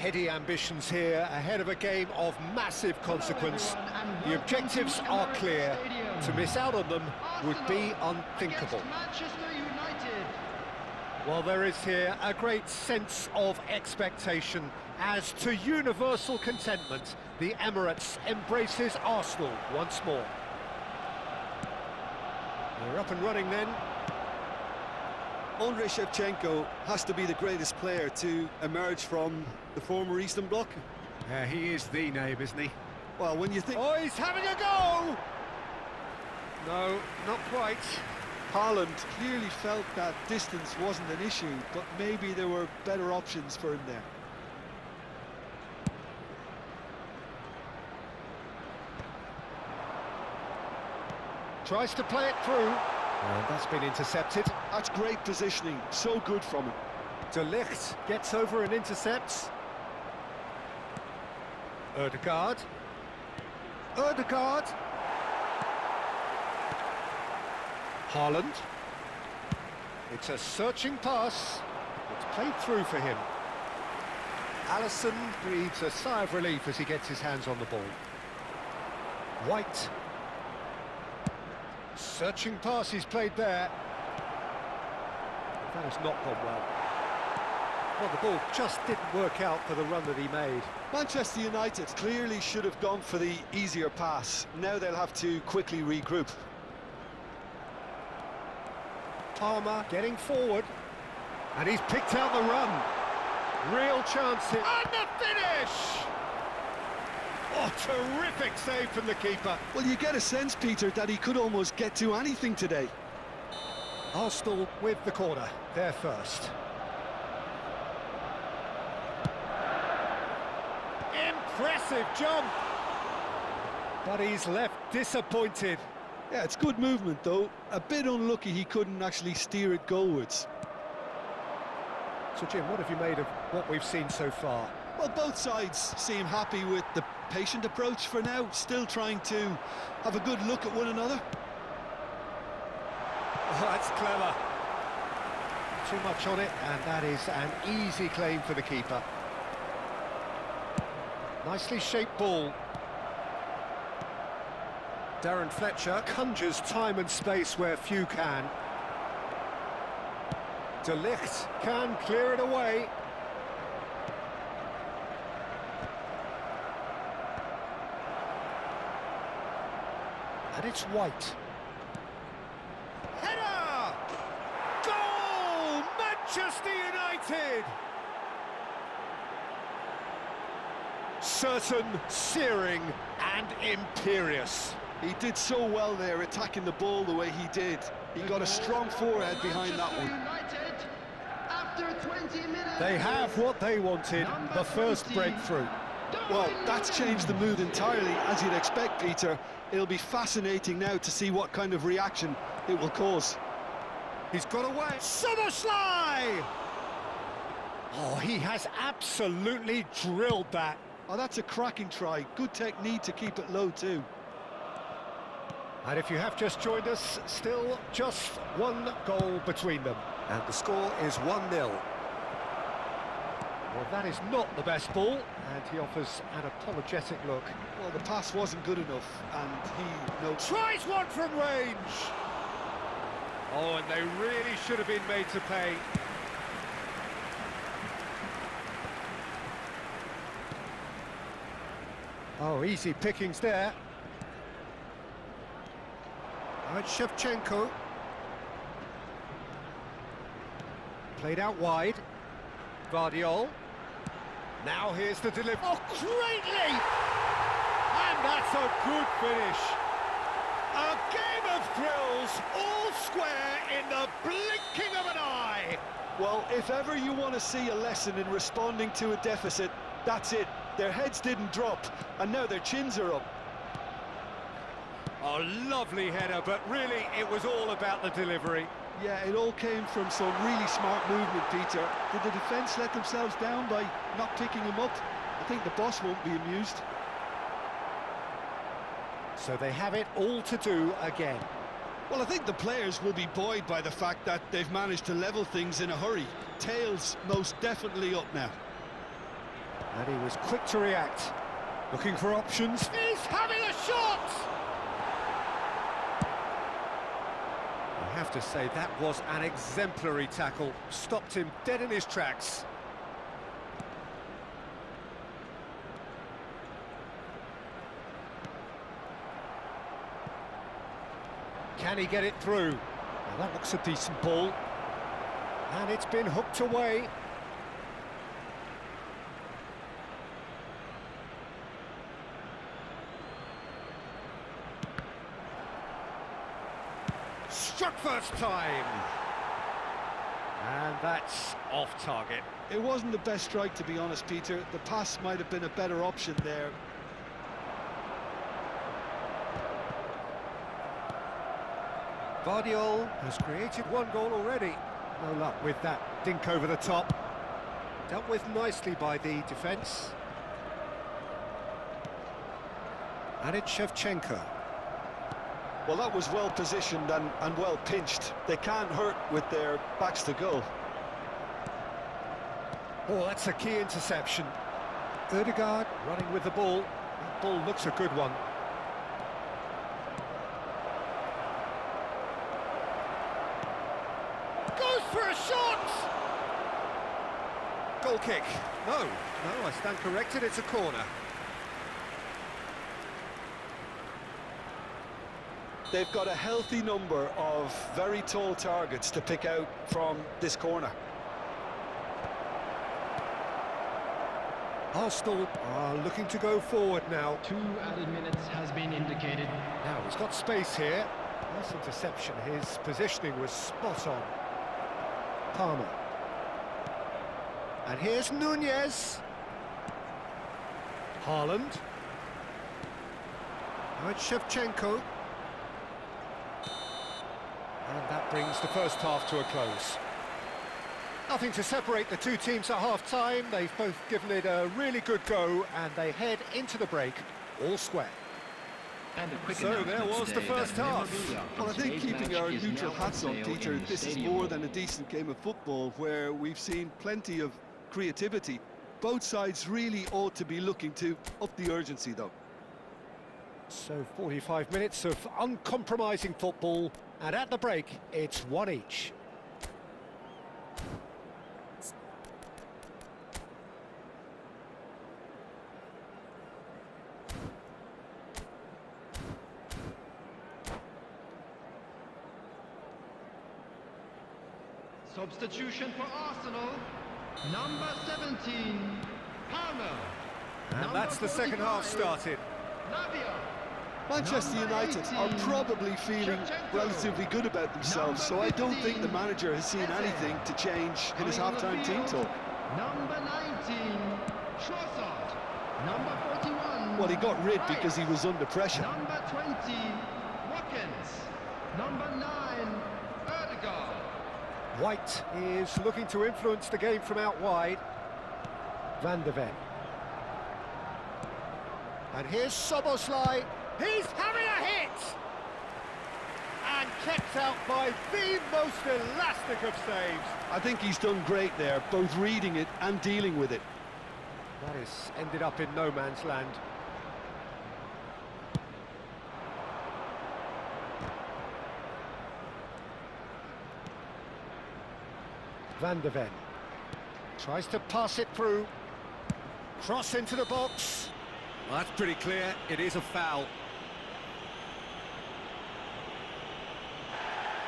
heady ambitions here, ahead of a game of massive consequence. The objectives are clear. To miss out on them would be unthinkable. Well, there is here a great sense of expectation. As to universal contentment, the Emirates embraces Arsenal once more. They're up and running then. Andrei Shevchenko has to be the greatest player to emerge from the former Eastern Bloc. He is the name, isn't he? Well, when you think... Oh, he's having a go! No, not quite. Haaland clearly felt that distance wasn't an issue, but maybe there were better options for him there. Tries to play it through. And that's been intercepted. That's great positioning, so good from him. De Ligt gets over and intercepts. Ødegaard. Ødegaard. Haaland. It's a searching pass. It's played through for him. Alisson breathes a sigh of relief as he gets his hands on the ball. White. Searching pass he's played there. That has not gone well. Well, the ball just didn't work out for the run that he made. Manchester United clearly should have gone for the easier pass. Now they'll have to quickly regroup. Palmer getting forward. And he's picked out the run. Real chance here. And the finish! Oh, terrific save from the keeper. Well, you get a sense, Peter, that he could almost get to anything today. Arsenal with the corner, they're first. Impressive jump! But he's left disappointed. Yeah, it's good movement, though. A bit unlucky he couldn't actually steer it goalwards. So, Jim, what have you made of what we've seen so far? Well, both sides seem happy with the patient approach for now, still trying to have a good look at one another. Oh, that's clever. Too much on it, and that is an easy claim for the keeper. Nicely shaped ball. Darren Fletcher conjures time and space where few can. De Ligt can clear it away. And it's White. Header! Goal! Manchester United! Certain, searing and imperious. He did so well there, attacking the ball the way he did. He got a strong forehead behind that one. They have what they wanted, the first breakthrough. Well, that's changed the mood entirely, as you'd expect, Peter. It'll be fascinating now to see what kind of reaction it will cause. He's got away. Szoboszlai! Oh, he has absolutely drilled that. Oh, that's a cracking try. Good technique to keep it low, too. And if you have just joined us, still just one goal between them. And the score is 1-0. Well, that is not the best ball, and he offers an apologetic look. Well, the pass wasn't good enough, and he knows... Tries one from range! Oh, and they really should have been made to pay. Oh, easy pickings there. All right, Shevchenko. Played out wide. Guardiola. Now here's the delivery. Oh, great leap! And that's a good finish. A game of thrills, all square in the blinking of an eye. Well, if ever you want to see a lesson in responding to a deficit, that's it. Their heads didn't drop, and now their chins are up. Oh, lovely header, but really it was all about the delivery. Yeah, it all came from some really smart movement, Peter. Did the defence let themselves down by not picking him up? I think the boss won't be amused. So they have it all to do again. Well, I think the players will be buoyed by the fact that they've managed to level things in a hurry. Tails most definitely up now. And he was quick to react. Looking for options. He's having a shot! I have to say, that was an exemplary tackle. Stopped him dead in his tracks. Can he get it through? Well, that looks a decent ball. And it's been hooked away. Struck first time. And that's off target. It wasn't the best strike, to be honest, Peter. The pass might have been a better option there. Guardiola has created one goal already. No luck with that dink over the top. Dealt with nicely by the defence. And it's Shevchenko. Well, that was well positioned and well pinched. They can't hurt with their backs to goal. Oh, that's a key interception. Ødegaard running with the ball. That ball looks a good one. Goes for a shot! Goal kick. No, I stand corrected, it's a corner. They've got a healthy number of very tall targets to pick out from this corner. Arsenal are looking to go forward now. 2 added minutes has been indicated. Now he's got space here. Nice interception. His positioning was spot on. Palmer. And here's Nunez. Haaland. Now it's Shevchenko. And that brings the first half to a close. Nothing to separate the two teams at half-time. They've both given it a really good go, and they head into the break all square. And a quick So there was the first half. Well, I think keeping our neutral hats on, Peter, this is more than a decent game of football where we've seen plenty of creativity. Both sides really ought to be looking to up the urgency, though. So 45 minutes of uncompromising football, and at the break, it's one each. Substitution for Arsenal, number 17, Palmer. And that's the second half started. Lavia. Manchester United are probably feeling relatively good about themselves, so I don't think the manager has seen anything to change in his half-time team talk. Number 19, Trossard. Number 41. Well, he got rid because he was under pressure. Number 20, Watkins. Number 9, Ødegaard. White is looking to influence the game from out wide. Van de Ven. And here's Szoboszlai. He's having a hit! And kept out by the most elastic of saves. I think he's done great there, both reading it and dealing with it. That has ended up in no man's land. Van de Ven tries to pass it through. Cross into the box. Well, that's pretty clear. It is a foul.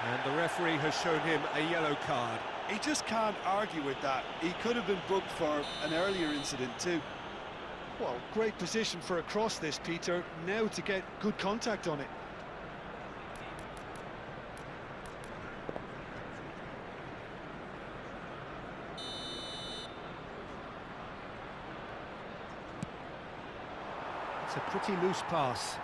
And the referee has shown him a yellow card. He just can't argue with that. He could have been booked for an earlier incident too. Well, great position for a cross this, Peter. Now to get good contact on it. It's a pretty loose pass.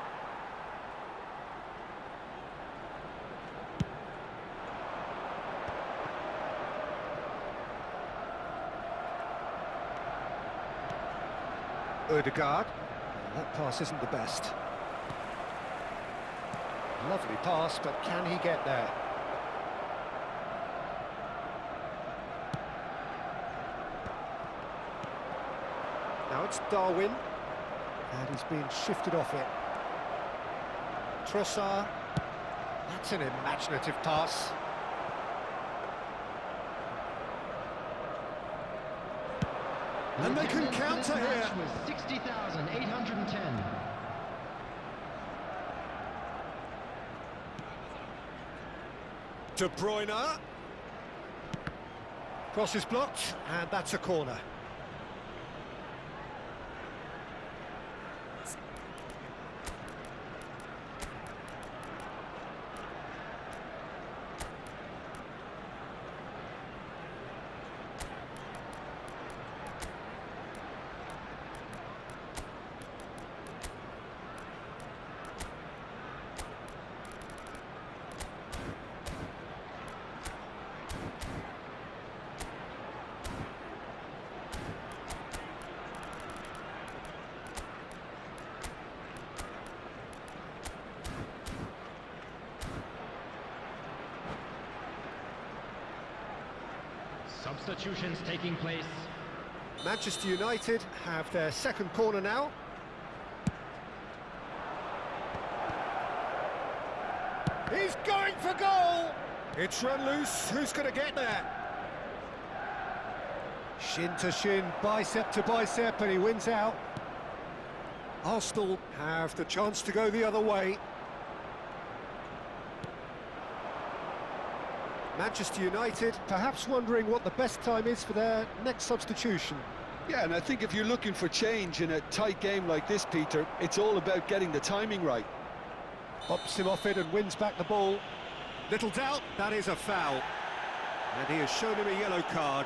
Ødegaard. That pass isn't the best. Lovely pass, but can he get there? Now It's Darwin. And he's been shifted off it. Trossard. That's an imaginative pass. And they can counter here. With 60,810. De Bruyne. Cross is blocked, and that's a corner. Substitutions taking place. Manchester United have their second corner now. He's going for goal! It's run loose, who's going to get there? Shin to shin, bicep to bicep, and he wins out. Arsenal have the chance to go the other way. Manchester United perhaps wondering what the best time is for their next substitution. Yeah, and I think if you're looking for change in a tight game like this, Peter, it's all about getting the timing right. Pops him off it and wins back the ball. Little doubt, that is a foul. And he has shown him a yellow card.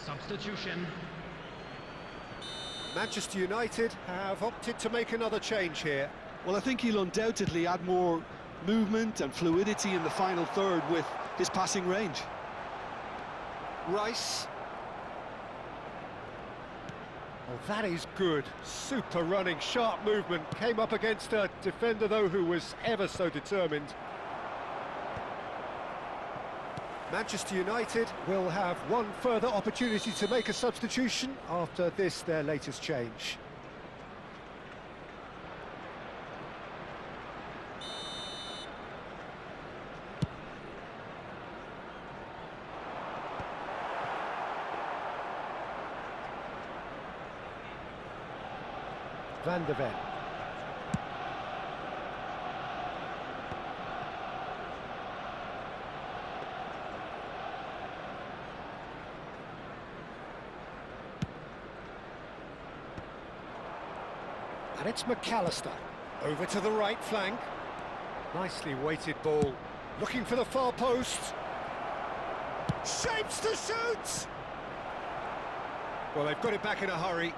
Substitution. Manchester United have opted to make another change here. Well, I think he'll undoubtedly add more movement and fluidity in the final third with his passing range. Rice. Oh, that is good. Super running, sharp movement. Came up against a defender, though, who was ever so determined. Manchester United will have one further opportunity to make a substitution after this, their latest change. Van de Ven. And it's McAllister, over to the right flank. Nicely weighted ball, looking for the far post. Shapes to shoot! Well, they've got it back in a hurry.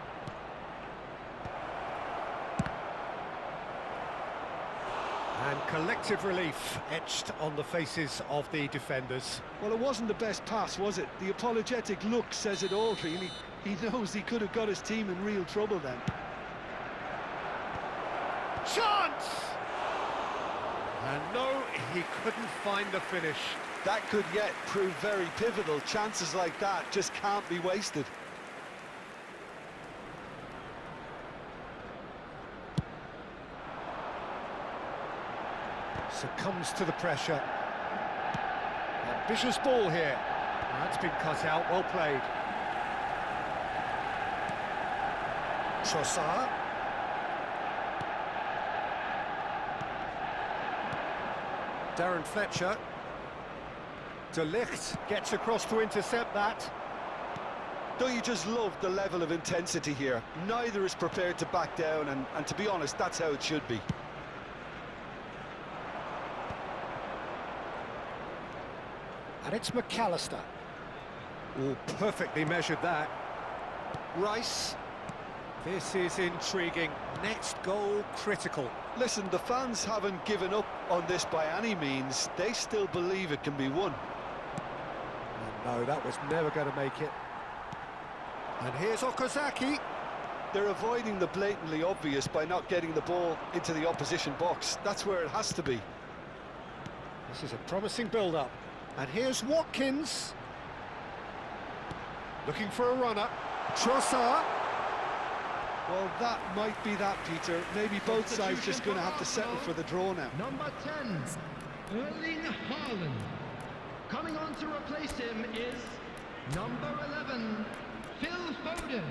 And collective relief etched on the faces of the defenders. Well, it wasn't the best pass, was it? The apologetic look says it all, really. He knows he could have got his team in real trouble then. Chance! And no, he couldn't find the finish. That could yet prove very pivotal. Chances like that just can't be wasted. Succumbs to the pressure. Ambitious ball here. That's been cut out, well played. Trossard. Darren Fletcher. De Ligt gets across to intercept that. Don't you just love the level of intensity here? Neither is prepared to back down, and to be honest, that's how it should be. And it's McAllister. Oh, perfectly measured that. Rice. This is intriguing. Next goal critical. Listen, the fans haven't given up on this by any means. They still believe it can be won. No, that was never going to make it. And here's Okazaki. They're avoiding the blatantly obvious by not getting the ball into the opposition box. That's where it has to be. This is a promising build-up. And here's Watkins. Looking for a runner. Trossard. Well, that might be that, Peter. Maybe both sides just going to have to settle for the draw now. Number 10, Erling Haaland. Coming on to replace him is number 11, Phil Foden.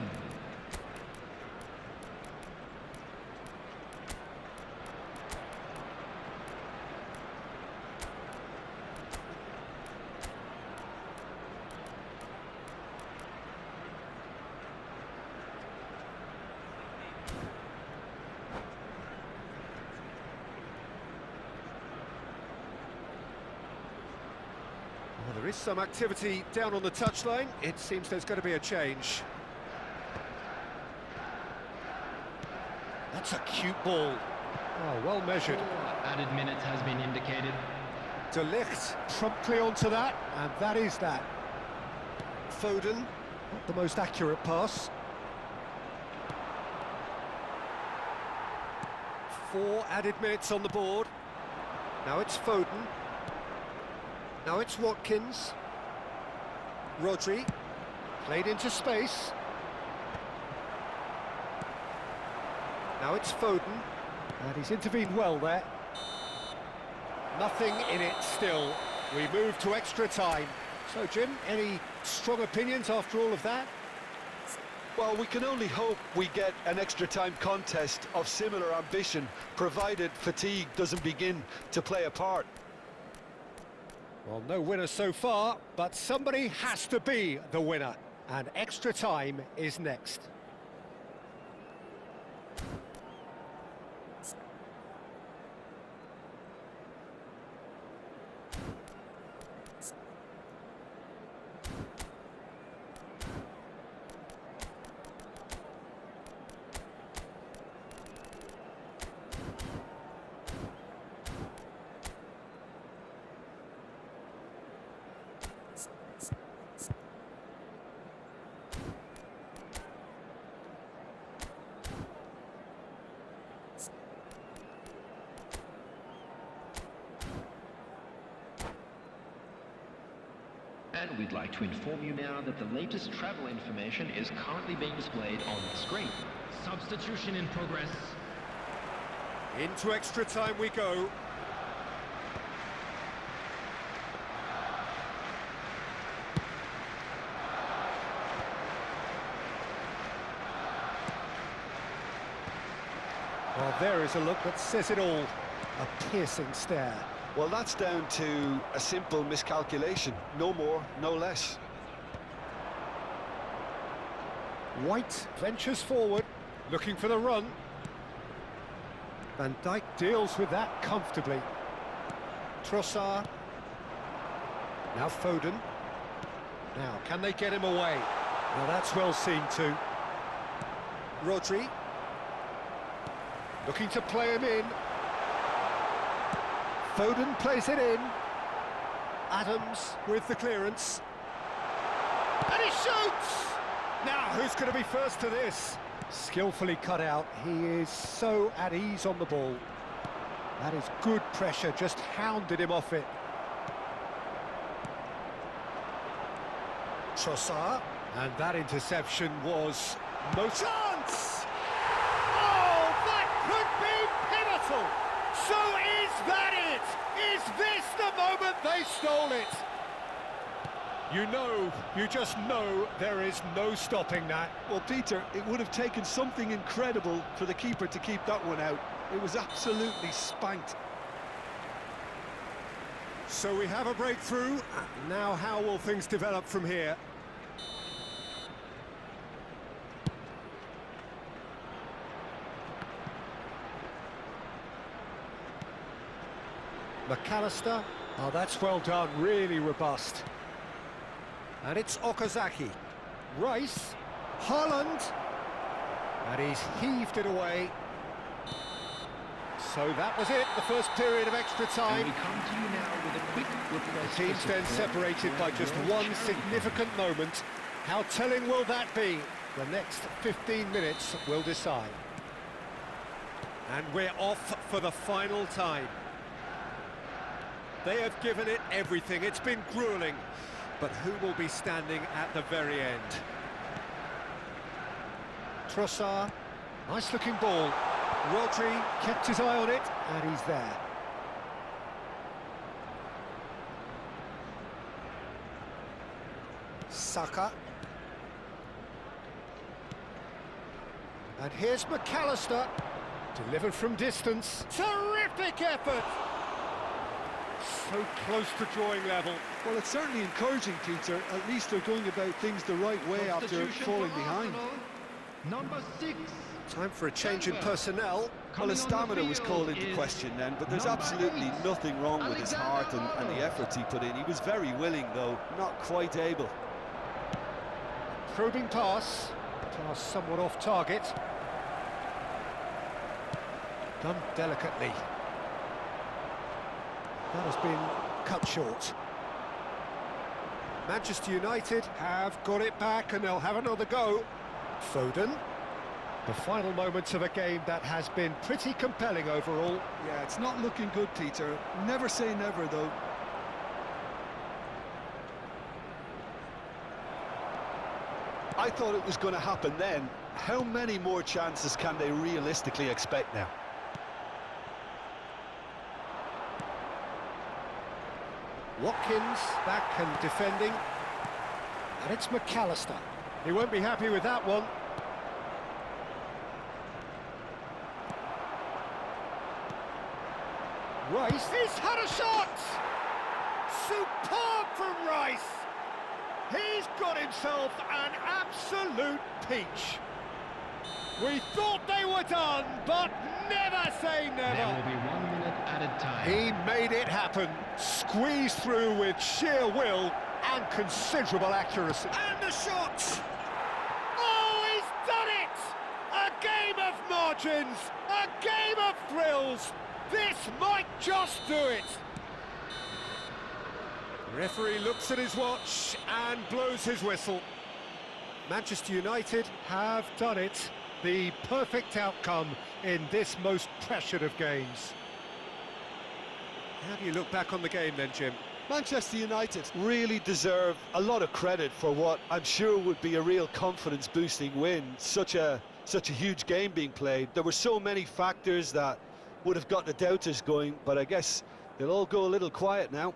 Well, there is some activity down on the touchline. It seems there's going to be a change. That's a cute ball. Oh, well measured. Added minutes has been indicated. De Ligt promptly onto that, and that is that. Foden, not the most accurate pass. 4 added minutes on the board. Now it's Foden. Now it's Watkins. Rodri, played into space. Now it's Foden, and he's intervened well there. Nothing in it still. We move to extra time. So, Jim, any strong opinions after all of that? Well, we can only hope we get an extra time contest of similar ambition, provided fatigue doesn't begin to play a part. Well, no winner so far, but somebody has to be the winner. And extra time is next. And we'd like to inform you now that the latest travel information is currently being displayed on the screen. Substitution in progress. Into extra time we go. Well, there is a look that says it all. A piercing stare. Well, that's down to a simple miscalculation. No more, no less. White ventures forward, looking for the run. Van Dijk deals with that comfortably. Trossard. Now Foden. Now, can they get him away? Now, that's well seen too. Rodri. Looking to play him in. Foden plays it in. Adams with the clearance. And he shoots! Now, who's going to be first to this? Skillfully cut out. He is so at ease on the ball. That is good pressure, just hounded him off it. Trossard. And that interception was no chance! Oh, that could be pivotal! So is that it? Is this the moment they stole it? You just know there is no stopping that. Well, Peter, it would have taken something incredible for the keeper to keep that one out. It was absolutely spanked. So we have a breakthrough. Now how will things develop from here? McAllister. Oh, that's well done, really robust. And it's Okazaki. Rice. Haaland. And he's heaved it away. So that was it, the first period of extra And time. we come to you now with a quick request. The teams for then support separated for by our just World one Charity significant Fund. moment. How telling will that be? The next 15 minutes will decide. And we're off for the final time. They have given it everything. It's been grueling. But who will be standing at the very end? Trossard, nice looking ball. Rodri kept his eye on it, and he's there. Saka. And here's McAllister, delivered from distance. Terrific effort! So close to drawing level. Well, it's certainly encouraging, Peter. At least they're going about things the right way after Substitution falling for behind. Arsenal, number 6. Time for a change in personnel. Well, Coming his on the stamina was field called into is question then, but there's number absolutely 8, nothing wrong with his heart and the Alexander-Arnold. efforts he put in. He was very willing, though, not quite able. Probing pass. Pass somewhat off target. Done delicately. That has been cut short. Manchester United have got it back and they'll have another go. Foden. The final moments of a game that has been pretty compelling overall. Yeah, it's not looking good, Peter. Never say never, though. I thought it was going to happen then. How many more chances can they realistically expect now? Watkins back and defending. And it's McAllister. He won't be happy with that one. Rice, he's had a shot! Superb from Rice! He's got himself an absolute peach. We thought they were done, but never say There never. will be 1 minute added time. He made it happen, squeezed through with sheer will and considerable accuracy. And the shot! Oh, he's done it! A game of margins, a game of thrills. This might just do it. The referee looks at his watch and blows his whistle. Manchester United have done it. The perfect outcome in this most pressured of games. How do you look back on the game then, Jim? Manchester United really deserve a lot of credit for what I'm sure would be a real confidence-boosting win. Such a huge game being played. There were so many factors that would have got the doubters going, but I guess they'll all go a little quiet now.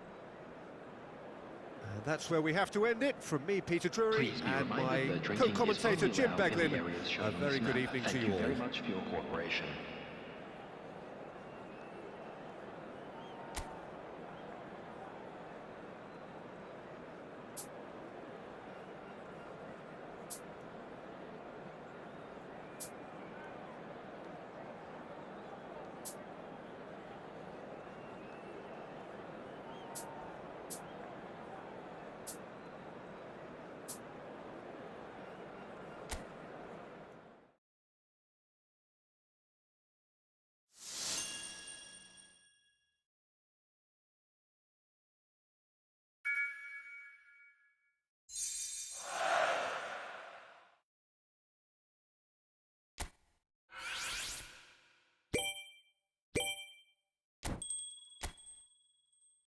And that's where we have to end it. From me, Peter Drury, Please be and reminded my that drinking is co-commentator only Jim allowed in the Beglin. areas shown A on very this good map. evening Thank to you you all. very much for your cooperation.